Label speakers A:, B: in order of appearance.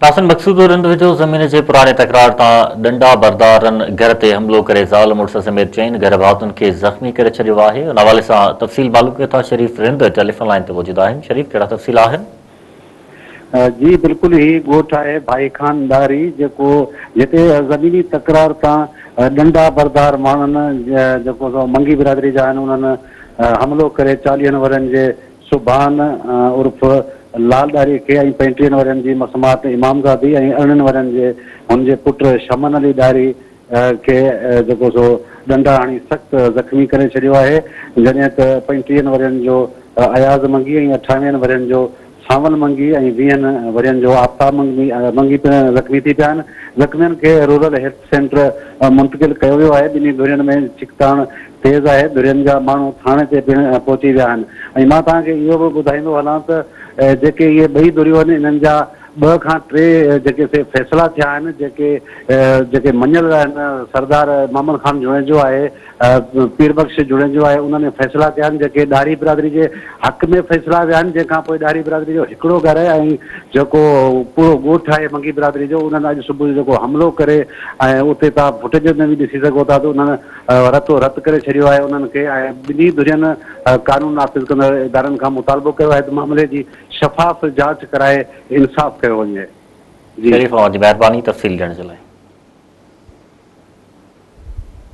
A: तासन मक़सूद रिंद विचो ज़मीन जे पुराने तकरार तां डंडा बरदारनि घर ते हमिलो करे ज़ाल मुड़ुस समेत चइनि घर भाउतुनि खे ज़ख़्मी करे छॾियो आहे। उन हवाले सां तफ़सील मालूम कयो था शरीफ़ रिंद टेलीफोन लाइन ते मौजूद आहिनि। शरीफ़, कहिड़ा तफ़सील आहिनि?
B: जी बिल्कुल ही ॻोठ आहे भाई खान दारी जेको जिते ज़मीनी तकरार तां डंडा बरदार माण्हुनि जेको सो मंगी बिरादरी जा आहिनि उन्हनि हमिलो करे 40 वरनि जे सुभान उर्फ़ लाल दारी खे ऐं 35 वरनि जी मसमात इमामज़ादी ऐं 18 वरनि जे हुनजे पुटु शमन अली दारी खे जेको सो डंडा हणी सख़्तु ज़ख़्मी करे छॾियो आहे। जॾहिं त 35 वरनि जो अयाज़ मंगी ऐं 58 वरनि जो सावल मंगी ऐं 20 वरनि जो आफ्ताब मंगी पिणु ज़ख़्मी थी पिया आहिनि। ज़ख़्मियुनि खे रूरल हेल्थ सेंटर मुंतक़िल कयो वियो आहे। ॿिन्ही धुरियुनि में चिकताण तेज़ आहे। धुरियुनि जा माण्हू थाणे ते पिणु पहुची विया आहिनि। ऐं मां तव्हांखे इहो बि ॿुधाईंदो हलां त जेके इहे ॿई धुरियूं आहिनि इन्हनि जा 2 खां 3 जेके फ़ैसिला थिया आहिनि जेके मञल आहिनि। सरदार मोहम्मद खान जुड़ेजो आहे, पीरबख्श जुड़ेजो आहे, उन्हनि फ़ैसिला थिया आहिनि जेके ॾाढ़ी बिरादरी जे हक़ में फ़ैसिला विया आहिनि। जंहिंखां पोइ ॾाढ़ी बिरादरी जो हिकिड़ो घर ऐं जेको पूरो ॻोठ आहे मंगी बिरादरी जो उन्हनि अॼु सुबुह जो जेको हमिलो करे ऐं उते तव्हां फुटेज में बि ॾिसी सघो था त उन्हनि रतो रत करे छॾियो आहे उन्हनि खे। ऐं ॿिन्ही धुरियुनि कानून नाफ़िज़ कंदड़ इदारनि खां मुतालबो कयो आहे त मामले जी शफ़ाफ़ जांच कराए इंसाफ़ कयो वञे।
A: शरीफ़, महिरबानी तफ़सील ॾियण जे लाइ।